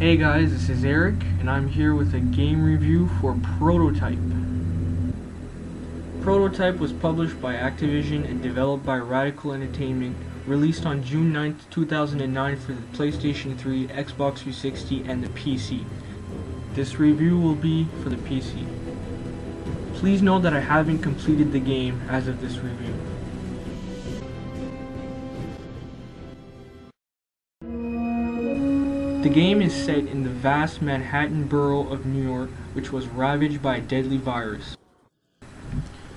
Hey guys, this is Eric, and I'm here with a game review for Prototype. Prototype was published by Activision and developed by Radical Entertainment, released on June 9, 2009 for the PlayStation 3, Xbox 360, and the PC. This review will be for the PC. Please note that I haven't completed the game as of this review. The game is set in the vast Manhattan borough of New York, which was ravaged by a deadly virus.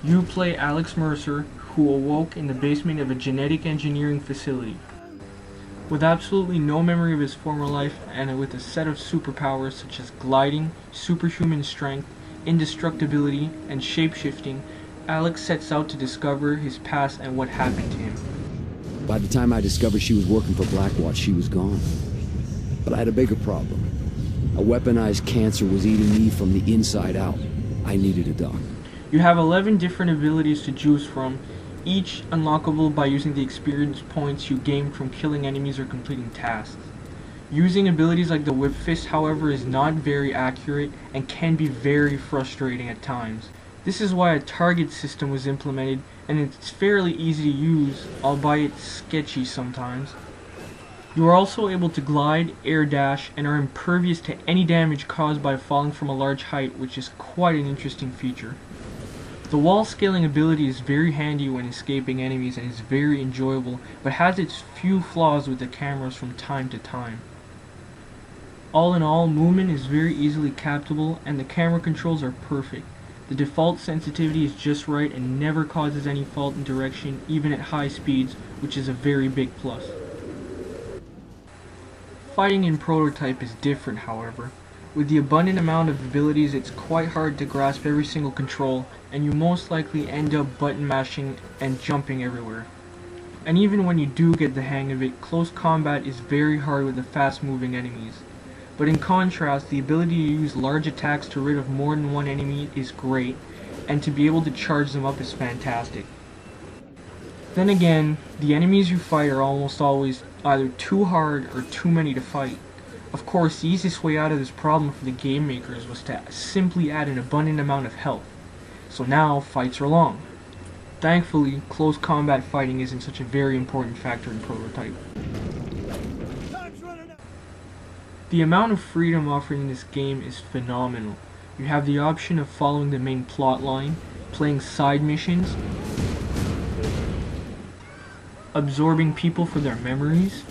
You play Alex Mercer, who awoke in the basement of a genetic engineering facility. With absolutely no memory of his former life, and with a set of superpowers such as gliding, superhuman strength, indestructibility, and shapeshifting, Alex sets out to discover his past and what happened to him. By the time I discovered she was working for Blackwatch, she was gone. But I had a bigger problem. A weaponized cancer was eating me from the inside out. I needed a doc. You have 11 different abilities to choose from, each unlockable by using the experience points you gain from killing enemies or completing tasks. Using abilities like the Whip Fist, however, is not very accurate and can be very frustrating at times. This is why a target system was implemented, and it's fairly easy to use, albeit sketchy sometimes. You are also able to glide, air dash, and are impervious to any damage caused by falling from a large height, which is quite an interesting feature. The wall scaling ability is very handy when escaping enemies and is very enjoyable, but has its few flaws with the cameras from time to time. All in all, movement is very easily captable and the camera controls are perfect. The default sensitivity is just right and never causes any fault in direction, even at high speeds, which is a very big plus. Fighting in Prototype is different, however. With the abundant amount of abilities, it's quite hard to grasp every single control, and you most likely end up button mashing and jumping everywhere. And even when you do get the hang of it, close combat is very hard with the fast moving enemies. But in contrast, the ability to use large attacks to rid of more than one enemy is great, and to be able to charge them up is fantastic. Then again, the enemies you fight are almost always either too hard or too many to fight. Of course, the easiest way out of this problem for the game makers was to simply add an abundant amount of health. So now, fights are long. Thankfully, close combat fighting isn't such a very important factor in Prototype. The amount of freedom offered in this game is phenomenal. You have the option of following the main plot line, playing side missions, absorbing people for their memories,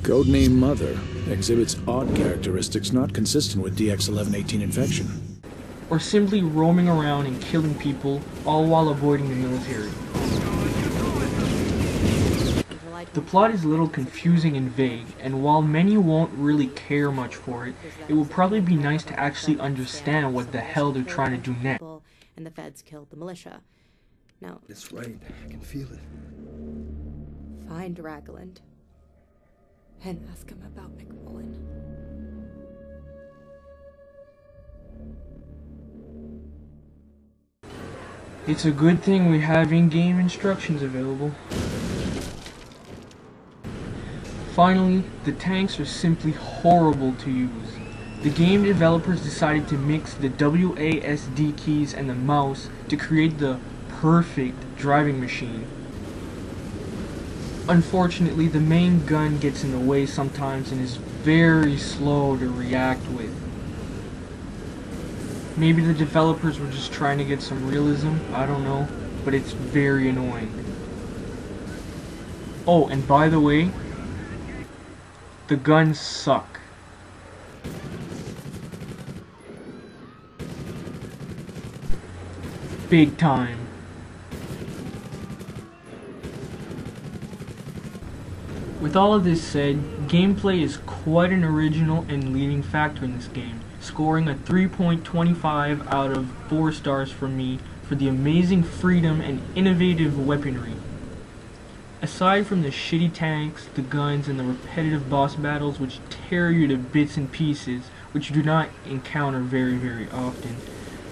Codename Mother exhibits odd characteristics not consistent with DX1118 infection. or simply roaming around and killing people, all while avoiding the military. The plot is a little confusing and vague, and while many won't really care much for it, it will probably be nice to actually understand what the hell they're trying to do next. And the feds killed the militia. Now, it's right. I can feel it. Find Ragland and ask him about McMullen. It's a good thing we have in-game instructions available. Finally, the tanks are simply horrible to use. The game developers decided to mix the WASD keys and the mouse to create the perfect driving machine. Unfortunately, the main gun gets in the way sometimes and is very slow to react with. Maybe the developers were just trying to get some realism, I don't know, but it's very annoying. Oh, and by the way, the guns suck. Big time. With all of this said, gameplay is quite an original and leading factor in this game, scoring a 3.25 out of 4 stars from me for the amazing freedom and innovative weaponry. Aside from the shitty tanks, the guns, and the repetitive boss battles which tear you to bits and pieces, which you do not encounter very often,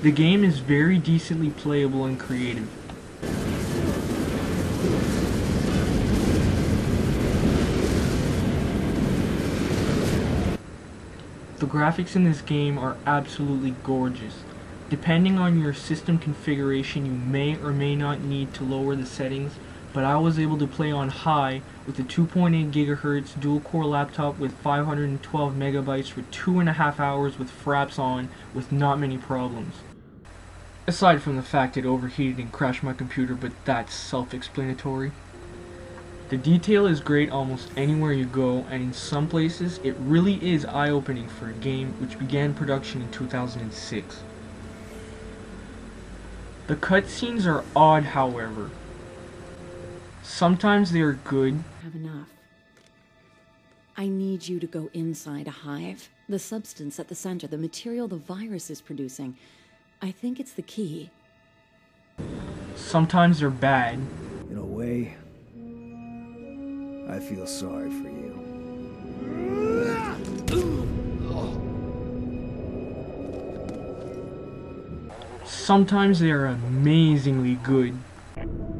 the game is very decently playable and creative. The graphics in this game are absolutely gorgeous. Depending on your system configuration, you may or may not need to lower the settings, but I was able to play on high with a 2.8 GHz dual-core laptop with 512 megabytes for 2.5 hours with fraps on with not many problems. Aside from the fact it overheated and crashed my computer, but that's self-explanatory. The detail is great almost anywhere you go, and in some places it really is eye-opening for a game which began production in 2006. The cutscenes are odd, however. Sometimes they are good. Have enough. I need you to go inside a hive. The substance at the center, the material the virus is producing. I think it's the key. Sometimes they're bad. In a way, I feel sorry for you. Sometimes they are amazingly good.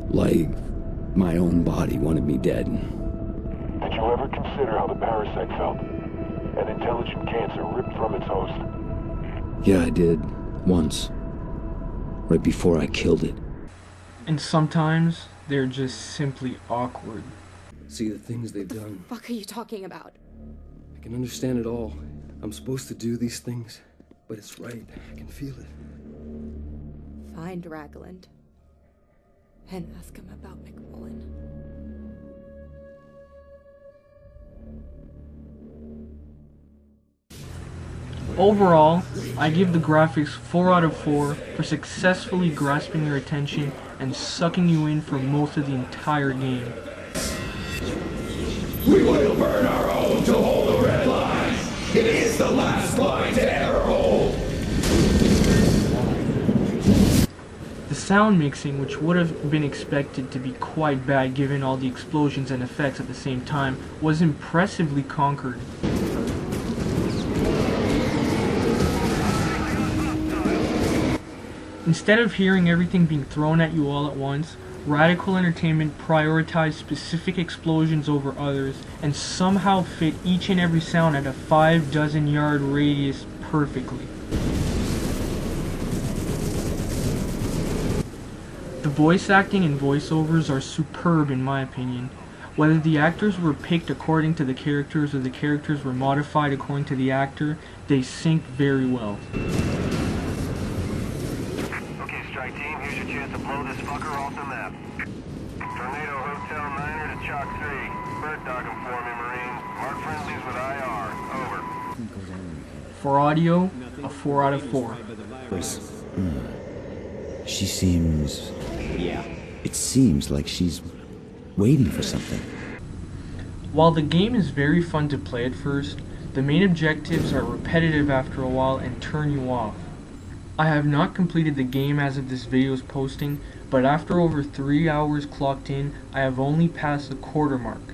Like, my own body wanted me dead. Did you ever consider how the parasite felt? An intelligent cancer ripped from its host. Yeah, I did. Once. Right before I killed it. And sometimes they're just simply awkward. See the things they've done. What the fuck are you talking about? I can understand it all. I'm supposed to do these things, but it's right. I can feel it. Find Ragland and ask him about McMullen. Overall, I give the graphics 4 out of 4 for successfully grasping your attention and sucking you in for most of the entire game. We will burn our own to hold the red line. It is the last line to ever hold. The sound mixing, which would have been expected to be quite bad given all the explosions and effects at the same time, was impressively conquered. Instead of hearing everything being thrown at you all at once, Radical Entertainment prioritized specific explosions over others and somehow fit each and every sound at a 5-dozen-yard radius perfectly. The voice acting and voiceovers are superb in my opinion. Whether the actors were picked according to the characters or the characters were modified according to the actor, they sync very well. Strike team, here's your chance to blow this fucker off the map. Tornado Hotel Niner to Chalk 3. Bird dogging for me, Marines. Mark friendlies with IR. Over. For audio, a 4 out of 4. She seems... Yeah. It seems like she's waiting for something. While the game is very fun to play at first, the main objectives are repetitive after a while and turn you off. I have not completed the game as of this video's posting, but after over 3 hours clocked in, I have only passed the quarter mark.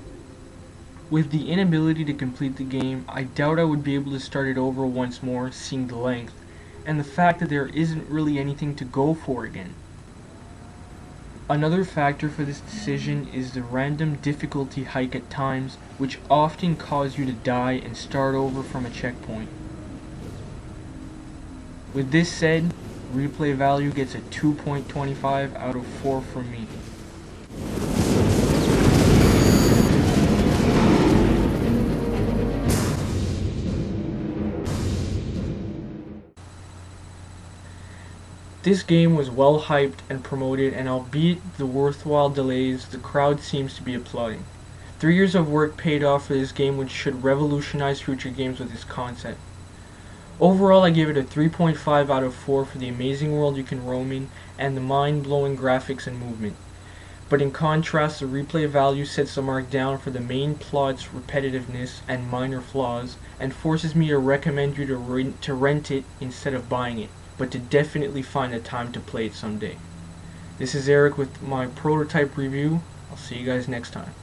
With the inability to complete the game, I doubt I would be able to start it over once more, seeing the length, and the fact that there isn't really anything to go for again. Another factor for this decision is the random difficulty hike at times, which often cause you to die and start over from a checkpoint. With this said, replay value gets a 2.25 out of 4 from me. This game was well hyped and promoted, and albeit the worthwhile delays, the crowd seems to be applauding. 3 years of work paid off for this game, which should revolutionize future games with this concept. Overall, I give it a 3.5 out of 4 for the amazing world you can roam in and the mind-blowing graphics and movement. But in contrast, the replay value sets the mark down for the main plot's repetitiveness and minor flaws, and forces me to recommend you to rent it instead of buying it, but to definitely find the time to play it someday. This is Eric with my prototype review. I'll see you guys next time.